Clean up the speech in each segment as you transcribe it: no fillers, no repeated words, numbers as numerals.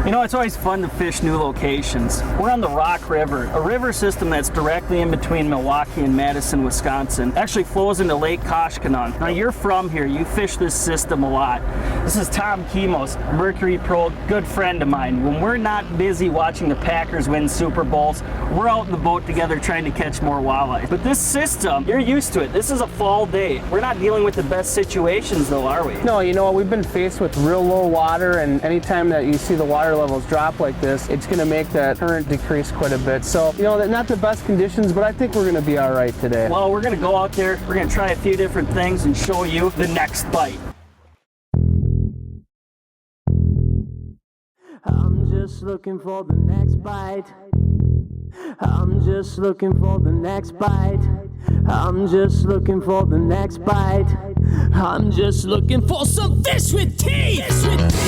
You know, it's always fun to fish new locations. We're on the Rock River, a river system that's directly in between Milwaukee and Madison, Wisconsin. It actually flows into Lake Koshkonong. Now, you're from here. You fish this system a lot. This is Tom Kemos, a Mercury Pro, good friend of mine. When we're not busy watching the Packers win Super Bowls, we're out in the boat together trying to catch more walleye. But this system, you're used to it. This is a fall day. We're not dealing with the best situations, though, are we? No, you know, we've been faced with real low water, and anytime that you see the water levels drop like this, it's going to make that current decrease quite a bit. So, you know, not the best conditions, but I think we're going to be all right today. Well, we're going to go out there, we're going to try a few different things and show you the next bite. I'm just looking for the next bite. I'm just looking for the next bite. I'm just looking for the next bite. I'm just looking for some fish with teeth. Fish with teeth.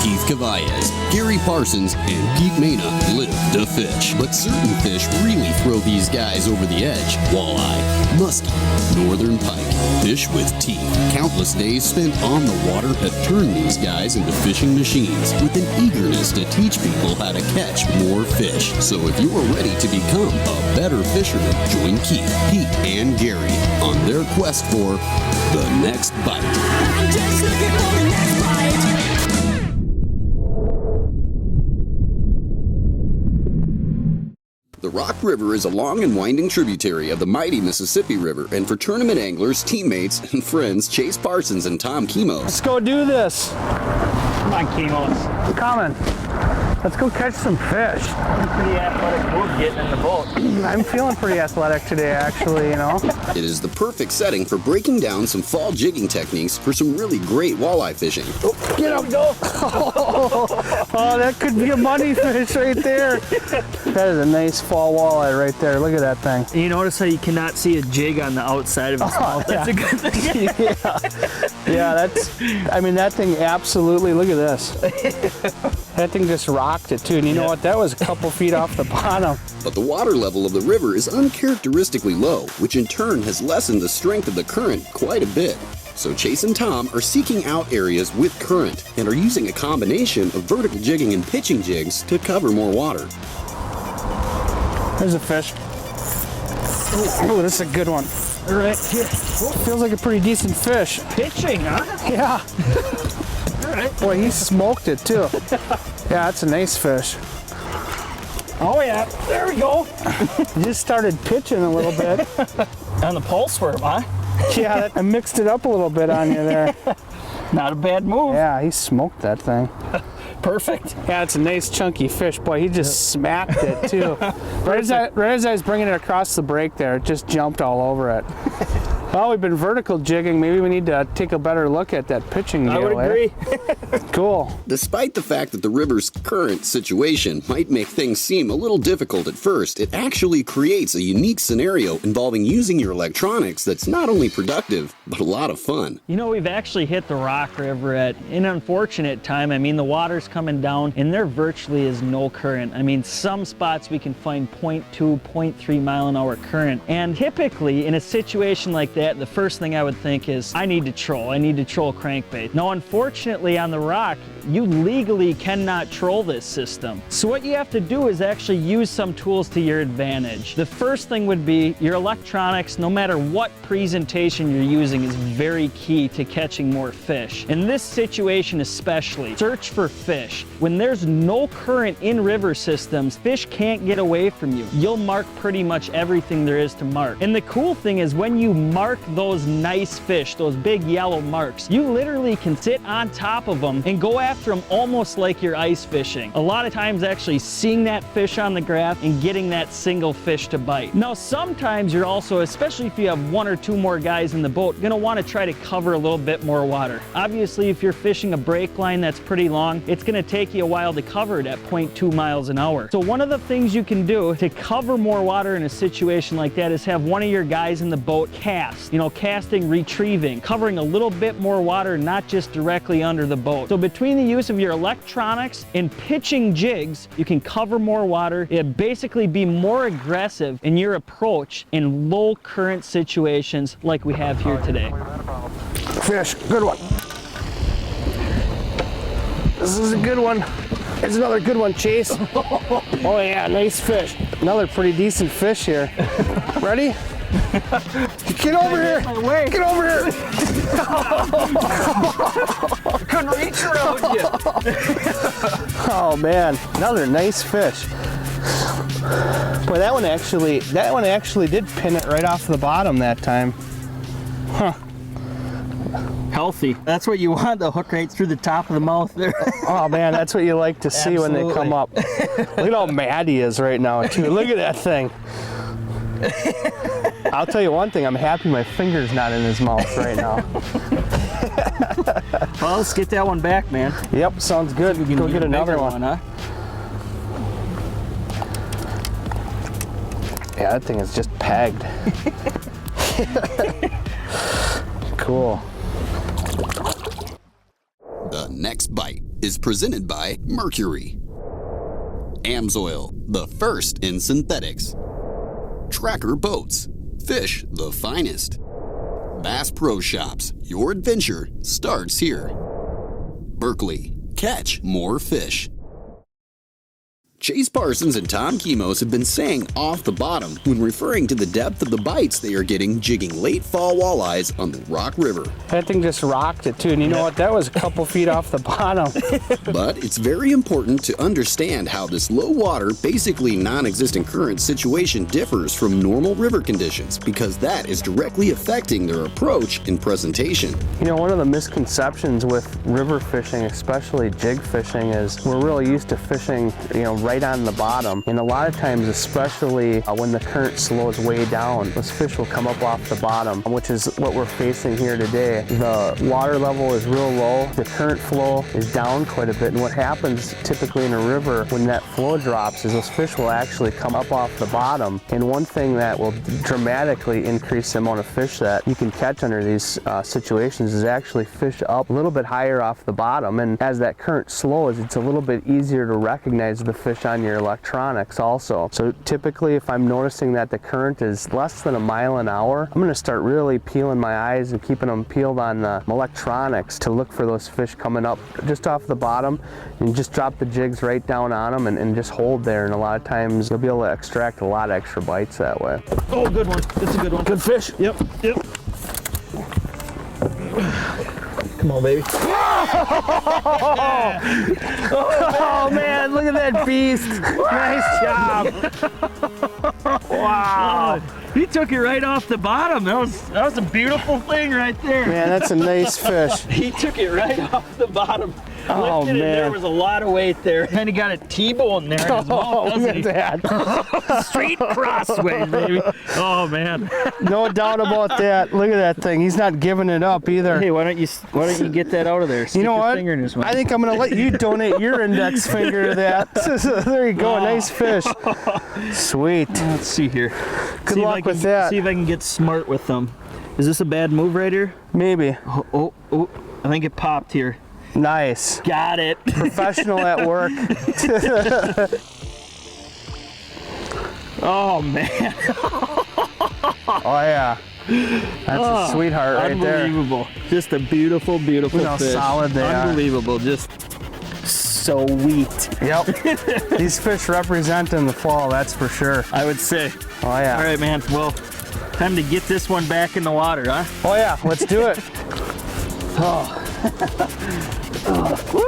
Keith Cavallez, Gary Parsons, and Pete Mena live to fish. But certain fish really throw these guys over the edge. Walleye, muskie, northern pike, fish with teeth. Countless days spent on the water have turned these guys into fishing machines with an eagerness to teach people how to catch more fish. So if you are ready to become a better fisherman, join Keith, Pete, and Gary on their quest for the next bite. I'm just looking for the next bite. The Rock River is a long and winding tributary of the mighty Mississippi River, and for tournament anglers, teammates, and friends, Chase Parsons and Tom Kemos. Let's go do this. Come on, Kemos. I'm coming. Let's go catch some fish. Pretty athletic move getting in the boat. I'm feeling pretty athletic today, actually, you know. It is the perfect setting for breaking down some fall jigging techniques for some really great walleye fishing. Get him, go. Oh, that could be a money fish right there. That is a nice fall walleye right there. Look at that thing. You notice how you cannot see a jig on the outside of his mouth? That's a good thing. Yeah, that's, I mean, that thing absolutely, look at this. That thing just rocked it too. And you know what? That was a couple feet off the bottom. But the water level of the river is uncharacteristically low, which in turn has lessened the strength of the current quite a bit. So Chase and Tom are seeking out areas with current and are using a combination of vertical jigging and pitching jigs to cover more water. There's a fish. Oh, this is a good one. All right. Feels like a pretty decent fish. Pitching, huh? Yeah. All right. Boy, he smoked it too. Yeah, that's a nice fish. Oh yeah, there we go. He just started pitching a little bit. On the pulse worm, huh? Yeah, I mixed it up a little bit on you there. Not a bad move. Yeah, he smoked that thing. Perfect. Yeah, it's a nice chunky fish. Boy, he just smacked it too. Right as I was bringing it across the break there, it just jumped all over it. Well, we've been vertical jigging. Maybe we need to take a better look at that pitching deal. I would agree. Cool. Despite the fact that the river's current situation might make things seem a little difficult at first, it actually creates a unique scenario involving using your electronics that's not only productive, but a lot of fun. You know, we've actually hit the Rock River at an unfortunate time. I mean, the water's coming down and there virtually is no current. I mean, some spots we can find 0.2, 0.3 mile an hour current. And typically in a situation like that, the first thing I would think is, I need to troll crankbait. Now, unfortunately on the Rock, you legally cannot troll this system. So what you have to do is actually use some tools to your advantage. The first thing would be your electronics, no matter what presentation you're using, is very key to catching more fish. In this situation especially, search for fish. When there's no current in river systems, fish can't get away from you. You'll mark pretty much everything there is to mark. And the cool thing is when you mark those nice fish, those big yellow marks, you literally can sit on top of them and go after them almost like you're ice fishing. A lot of times actually seeing that fish on the graph and getting that single fish to bite. Now sometimes you're also, especially if you have one or two more guys in the boat, gonna want to try to cover a little bit more water. Obviously if you're fishing a break line that's pretty long, it's gonna take you a while to cover it at 0.2 miles an hour. So one of the things you can do to cover more water in a situation like that is have one of your guys in the boat cast. You know, casting, retrieving, covering a little bit more water, not just directly under the boat. So between the use of your electronics and pitching jigs, you can cover more water. It basically be more aggressive in your approach in low current situations like we have here today. fish, good one. This is a good one. It's another good one, Chase. Oh yeah, nice fish. Another pretty decent fish here. Ready? Get over here! Get over here! Couldn't reach around you. Oh man, another nice fish. Boy, that one actually did pin it right off the bottom that time. Huh. Healthy. That's what you want, the hook right through the top of the mouth there. Oh man, that's what you like to see when they come up. Look at how mad he is right now too. Look at that thing. I'll tell you one thing, I'm happy my finger's not in his mouth right now. Well, let's get that one back, man. Yep, sounds good. We can go get another one. Huh? Yeah, that thing is just pegged. Cool. The next bite is presented by Mercury. Amsoil, the first in synthetics. Tracker Boats, fish the finest. Bass Pro Shops, your adventure starts here. Berkeley, catch more fish. Chase Parsons and Tom Kemos have been saying off the bottom when referring to the depth of the bites they are getting jigging late fall walleyes on the Rock River. That thing just rocked it too, and you know what? That was a couple feet off the bottom. But it's very important to understand how this low water, basically non-existent current situation differs from normal river conditions, because that is directly affecting their approach and presentation. You know, one of the misconceptions with river fishing, especially jig fishing, is we're really used to fishing, right on the bottom. And a lot of times, especially when the current slows way down, those fish will come up off the bottom, which is what we're facing here today. The water level is real low. The current flow is down quite a bit. And what happens typically in a river when that flow drops is those fish will actually come up off the bottom. And one thing that will dramatically increase the amount of fish that you can catch under these situations is actually fish up a little bit higher off the bottom. And as that current slows, it's a little bit easier to recognize the fish on your electronics also. So typically if I'm noticing that the current is less than a mile an hour, I'm going to start really peeling my eyes and keeping them peeled on the electronics to look for those fish coming up just off the bottom, and just drop the jigs right down on them and just hold there. And a lot of times you'll be able to extract a lot of extra bites that way. Oh, good one. That's a good one. Good fish. Yep. Come on, baby. Oh man, look at that beast. Nice job. Wow. He took it right off the bottom. That was a beautiful thing right there. Man, that's a nice fish. He took it right off the bottom. Oh, Lifted it, man. there was a lot of weight there. Kind of got a T-bone there in his mouth, doesn't he? Look at that. Straight crossways, baby. Oh man. No doubt about that. Look at that thing. He's not giving it up either. Hey, why don't you get that out of there? Stick You know your what? finger in his mouth. I think I'm gonna let you donate your index finger to that. There you go. Nice fish. Sweet. Let's see here. Good luck with that. See if I can get smart with them. Is this a bad move right here? Maybe. Oh, I think it popped here. Nice. Got it. Professional at work. Oh man. Oh yeah. That's a sweetheart right there. Unbelievable. Just a beautiful, beautiful Look how fish. solid they are. Unbelievable. Just sweet. Yep. These fish represent in the fall, that's for sure. I would say. Oh yeah. All right, man. Well, time to get this one back in the water, huh? Oh yeah, let's do it. Woo!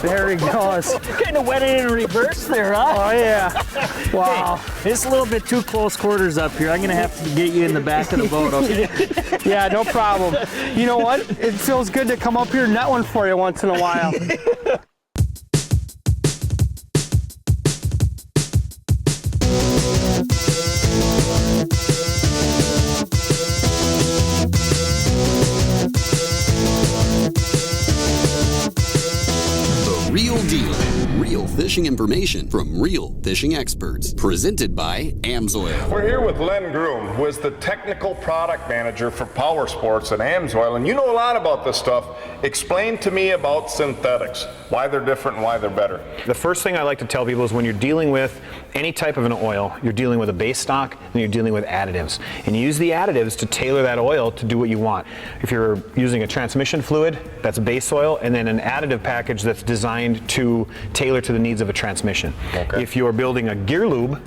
There he goes. Kind of went in reverse there, huh? Oh yeah. Wow. Hey, it's a little bit too close quarters up here. I'm gonna have to get you in the back of the boat, okay? Yeah, no problem. You know what? It feels good to come up here and net one for you once in a while. Real deal. Real fishing information from real fishing experts. Presented by Amsoil. We're here with Len Groom, who is the technical product manager for Power Sports at Amsoil, and you know a lot about this stuff. Explain to me about synthetics, why they're different and why they're better. The first thing I like to tell people is when you're dealing with any type of an oil, you're dealing with a base stock and you're dealing with additives. And you use the additives to tailor that oil to do what you want. If you're using a transmission fluid, that's base oil, and then an additive package that's designed to tailor to the needs of a transmission. Okay. If you're building a gear lube,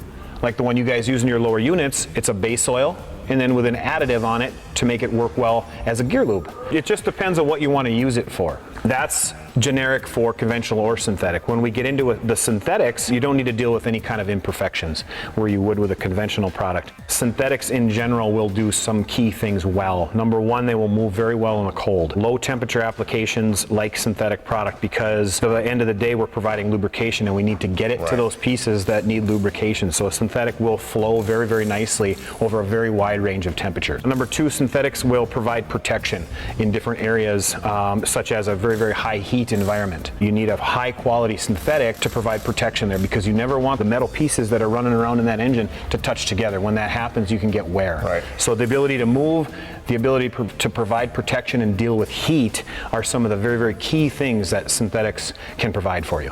like the one you guys use in your lower units, it's a base oil and then with an additive on it to make it work well as a gear lube. It just depends on what you want to use it for. That's generic for conventional or synthetic. When we get into the synthetics, you don't need to deal with any kind of imperfections where you would with a conventional product. Synthetics in general will do some key things well. Number one, they will move very well in the cold. Low temperature applications like synthetic product, because at the end of the day we're providing lubrication and we need to get it to those pieces that need lubrication. So a synthetic will flow very, very nicely over a very wide range of temperatures. Number two, synthetics will provide protection in different areas, such as a very, very high heat environment. You need a high quality synthetic to provide protection there, because you never want the metal pieces that are running around in that engine to touch together. When that happens, you can get wear. Right. So the ability to move, the ability to provide protection and deal with heat are some of the very, very key things that synthetics can provide for you.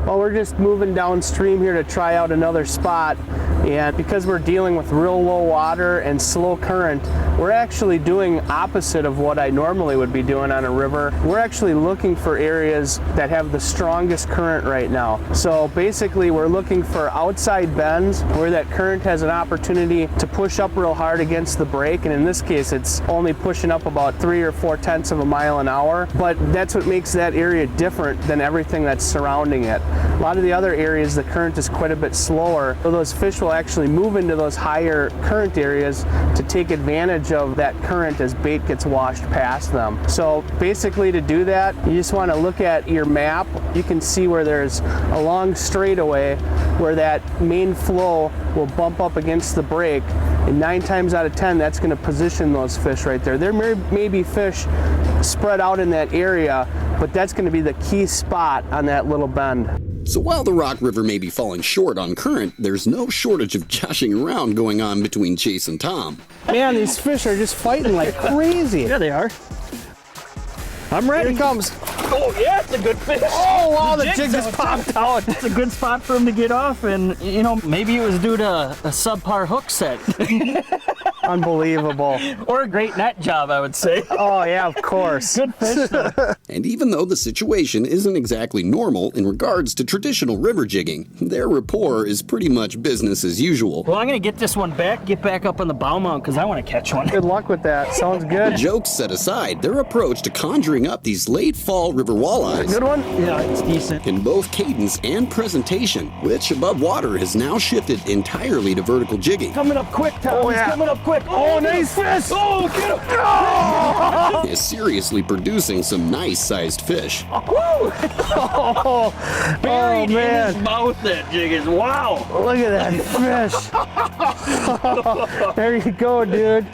Well, we're just moving downstream here to try out another spot, and because we're dealing with real low water and slow current, we're actually doing opposite of what I normally would be doing on a river. We're actually looking for areas that have the strongest current right now. So basically we're looking for outside bends where that current has an opportunity to push up real hard against the brake, and in this case it's only pushing up about 3 or 4/10 of a mile an hour, but that's what makes that area different than everything that's surrounding it. A lot of the other areas the current is quite a bit slower, so those fish will actually move into those higher current areas to take advantage of that current as bait gets washed past them. So basically to do that, you just want to look at your map. You can see where there's a long straightaway where that main flow will bump up against the brake, and 9 times out of 10 that's going to position those fish right there. There may be fish spread out in that area, but that's going to be the key spot on that little bend. So while the Rock River may be falling short on current, there's no shortage of joshing around going on between Chase and Tom. Man, these fish are just fighting like crazy. Yeah, they are. I'm ready. Here it comes. Oh, yeah, it's a good fish. Oh, wow, the jig jig's just popped out. It's a good spot for him to get off, and, you know, maybe it was due to a subpar hook set. Unbelievable. Or a great net job, I would say. Oh, yeah, of course. Good fish, though. And even though the situation isn't exactly normal in regards to traditional river jigging, their rapport is pretty much business as usual. Well, I'm going to get this one back, get back up on the bow mount, because I want to catch one. Good luck with that. Sounds good. Jokes set aside, their approach to conjuring up these late fall river walleyes Good one? Yeah, it's decent. in both cadence and presentation, which above water has now shifted entirely to vertical jigging, Coming up quick, Tom. Oh, yeah. He's coming up quick. Oh, nice fish. Oh, get him. is seriously producing some nice sized fish. Oh, Buried in man. his mouth, that jig is. Wow. Look at that fish. There you go, dude.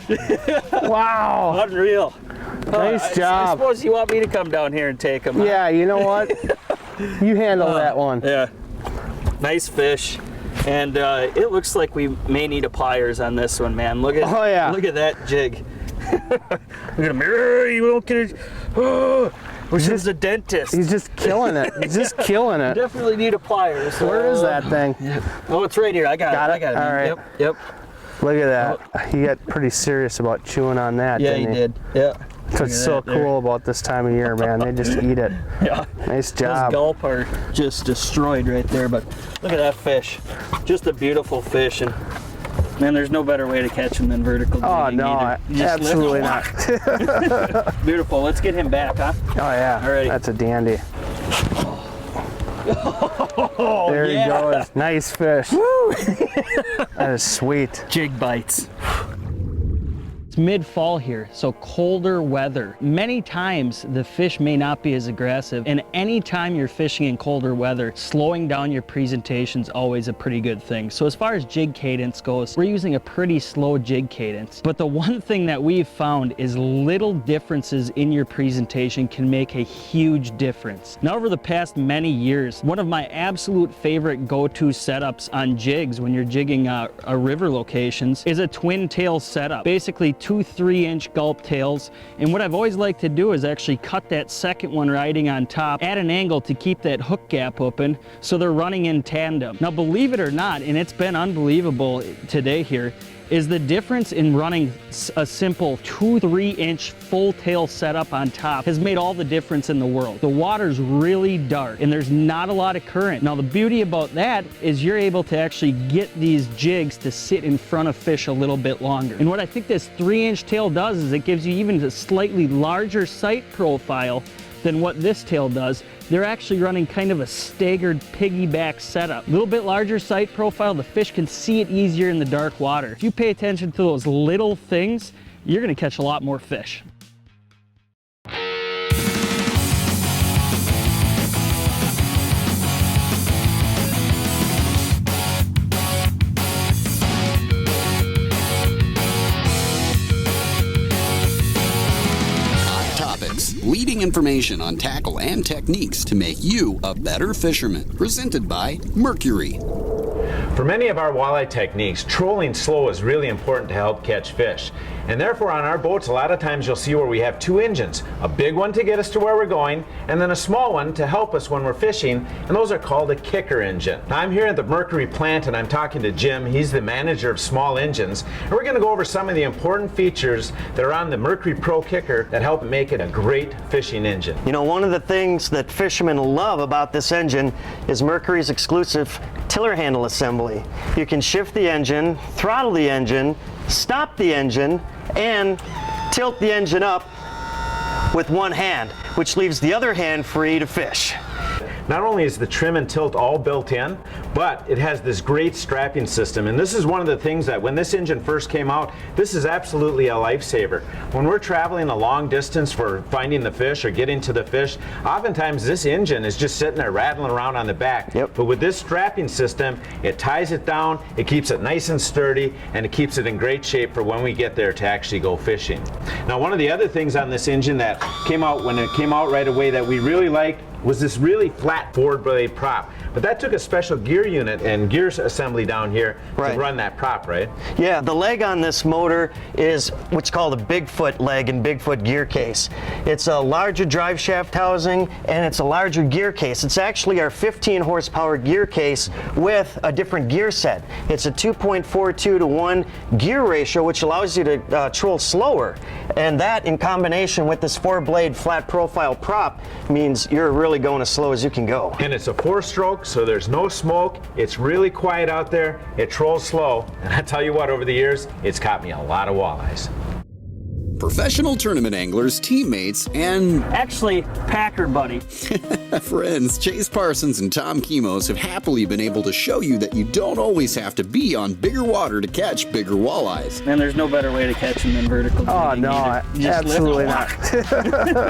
Wow. Unreal. Nice job. I suppose you want me to come down here and take him. huh? Yeah, you know what? You handle that one. Yeah. Nice fish. And it looks like we may need a pliers on this one, man. Look at Oh, yeah. Look at that jig. Look at him. You won't get it. Oh, wish he was a dentist. He's just killing it. He's just killing it. Definitely need a pliers. Where is that thing? Oh, it's right here. I got it. I got it. All right. Yep. Yep. Look at that. He got pretty serious about chewing on that, Yeah, didn't he did. Yeah. That's what's so cool about this time of year, man. They just eat it. Yeah. Nice Those job. gulp are just destroyed right there, but look at that fish. Just a beautiful fish, and man, there's no better way to catch him than vertical jigging. Oh, no, either. You just lift absolutely and not. walk. Beautiful. Let's get him back, huh? Oh, yeah. Alrighty. That's a dandy. Oh, There yeah. he goes. Nice fish. That is sweet. Jig bites. It's mid-fall here, so colder weather. Many times the fish may not be as aggressive, and anytime you're fishing in colder weather, slowing down your presentation is always a pretty good thing. So as far as jig cadence goes, we're using a pretty slow jig cadence. But the one thing that we've found is little differences in your presentation can make a huge difference. Now, over the past many years, one of my absolute favorite go-to setups on jigs when you're jigging a river locations is a twin tail setup. Basically 2-3 gulp tails. And what I've always liked to do is actually cut that second one riding on top at an angle to keep that hook gap open so they're running in tandem. Now, believe it or not, and it's been unbelievable today here, is the difference in running a simple 2-3 full tail setup on top has made all the difference in the world. The water's really dark and there's not a lot of current. Now, the beauty about that is you're able to actually get these jigs to sit in front of fish a little bit longer. And what I think this 3 tail does is it gives you even a slightly larger sight profile than what this tail does. They're actually running kind of a staggered piggyback setup. A little bit larger sight profile, the fish can see it easier in the dark water. If you pay attention to those little things, you're gonna catch a lot more fish. Leading information on tackle and techniques to make you a better fisherman. Presented by Mercury. For many of our walleye techniques, trolling slow is really important to help catch fish. And therefore on our boats, a lot of times you'll see where we have 2 engines. A big one to get us to where we're going, and then a small one to help us when we're fishing, and those are called a kicker engine. Now, I'm here at the Mercury plant and I'm talking to Jim. He's the manager of small engines. And we're gonna go over some of the important features that are on the Mercury Pro kicker that help make it a great fishing engine. You know, one of the things that fishermen love about this engine is Mercury's exclusive tiller handle assembly. You can shift the engine, throttle the engine, stop the engine, and tilt the engine up with one hand, which leaves the other hand free to fish. Not only is the trim and tilt all built in, but it has this great strapping system. And this is one of the things that when this engine first came out, this is absolutely a lifesaver. When we're traveling a long distance for finding the fish or getting to the fish, oftentimes this engine is just sitting there rattling around on the back. Yep. But with this strapping system, it ties it down, it keeps it nice and sturdy, and it keeps it in great shape for when we get there to actually go fishing. Now, one of the other things on this engine that came out when it came out right away that we really liked was this really flat forward blade prop. But that took a special gear unit and gear assembly down here to run that prop, right? Yeah, the leg on this motor is what's called a Bigfoot leg and Bigfoot gear case. It's a larger drive shaft housing and it's a larger gear case. It's actually our 15 horsepower gear case with a different gear set. It's a 2.42 to 1 gear ratio, which allows you to troll slower. And that in combination with this 4-blade flat profile prop means you're really going as slow as you can go. And it's a 4-stroke, so there's no smoke. It's really quiet out there. It trolls slow. And I tell you what, over the years, it's caught me a lot of walleyes. Professional tournament anglers, teammates, and Actually, Packer buddy. friends Chase Parsons and Tom Kemos have happily been able to show you that you don't always have to be on bigger water to catch bigger walleyes. And there's no better way to catch them than vertical. Oh, no, absolutely not.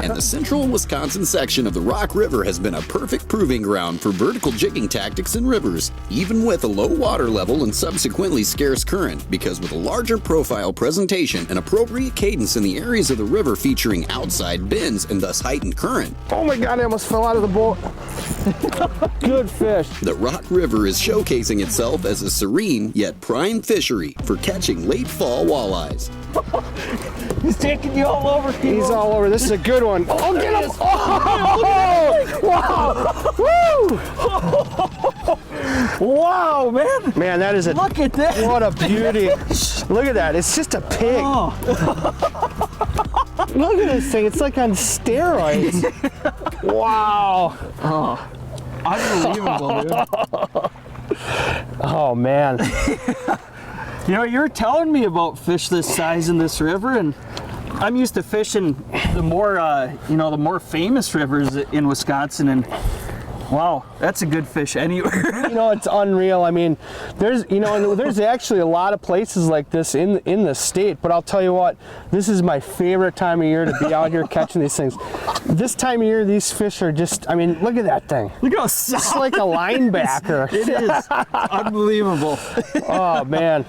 And the central Wisconsin section of the Rock River has been a perfect proving ground for vertical jigging tactics in rivers, even with a low water level and subsequently scarce current, because with a larger profile presentation and appropriate cadence in the areas of the river featuring outside bends and thus heightened current. Oh my God, I almost fell out of the boat. Good fish. The Rock River is showcasing itself as a serene yet prime fishery for catching late fall walleyes. He's taking you all over, people. He's all over. This is a good one. Oh, get him! Oh, wow! Wow, man. Man, that is a... Look at that. What a beauty. Look at that. It's just a pig. Oh. Look at this thing. It's like on steroids. Wow. Oh. Unbelievable, dude. Oh, man. You know, you're telling me about fish this size in this river, and I'm used to fishing the more, the more famous rivers in Wisconsin, and wow, that's a good fish anywhere. You know, it's unreal. I mean, there's actually a lot of places like this in the state, but I'll tell you what, this is my favorite time of year to be out here catching these things. This time of year, these fish are just, I mean, look at that thing. Look how soft. It's like a linebacker. It is. Unbelievable. Oh, man.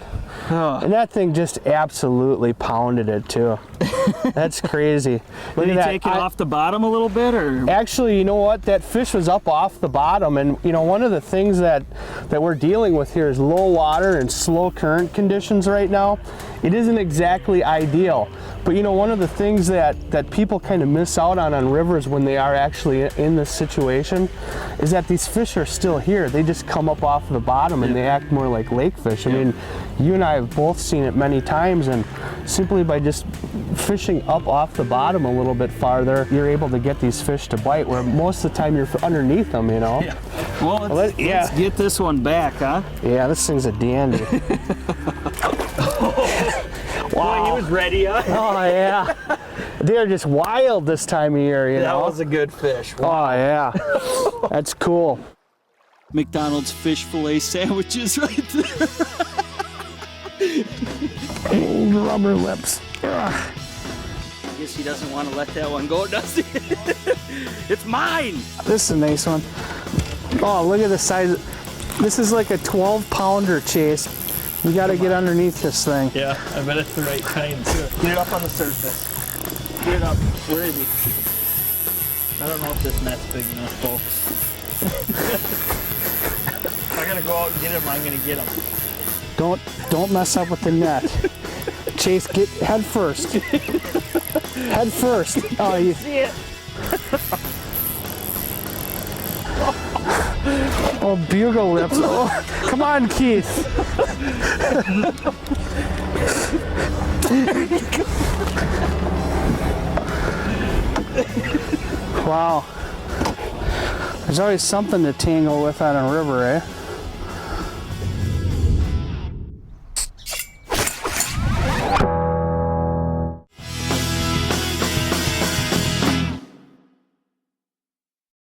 And that thing just absolutely pounded it too. That's crazy. Did he take it off the bottom a little bit, or? Actually, you know what? That fish was up off the bottom, and you know, one of the things that we're dealing with here is low water and slow current conditions right now. it isn't exactly ideal. But you know, one of the things that people kind of miss out on rivers when they are actually in this situation is that these fish are still here. They just come up off the bottom and they act more like lake fish. I mean, you and I have both seen it many times, and simply by just fishing up off the bottom a little bit farther, you're able to get these fish to bite, where most of the time you're underneath them, you know? Yeah. Well, let's get this one back, huh? Yeah, this thing's a dandy. Wow. Boy, he was ready, huh? Oh, yeah. They're just wild this time of year, you know? That was a good fish. Wow. Oh, yeah. That's cool. McDonald's fish fillet sandwiches right there. Old rubber lips. Ugh. I guess he doesn't want to let that one go, does he? It's mine. This is a nice one. Oh, look at the size. This is like a 12-pounder, Chase. You got to get underneath this thing. Yeah, I bet it's the right kind too. Get it up on the surface. Get it up. Where is he? I don't know if this net's big enough, folks. If I gotta go out and get him, I'm gonna get him. Don't mess up with the net. Chase, get head first. Head first. Oh, you See it? Oh, bugle lips. Oh, come on, Keith. Wow. There's always something to tangle with on a river, eh?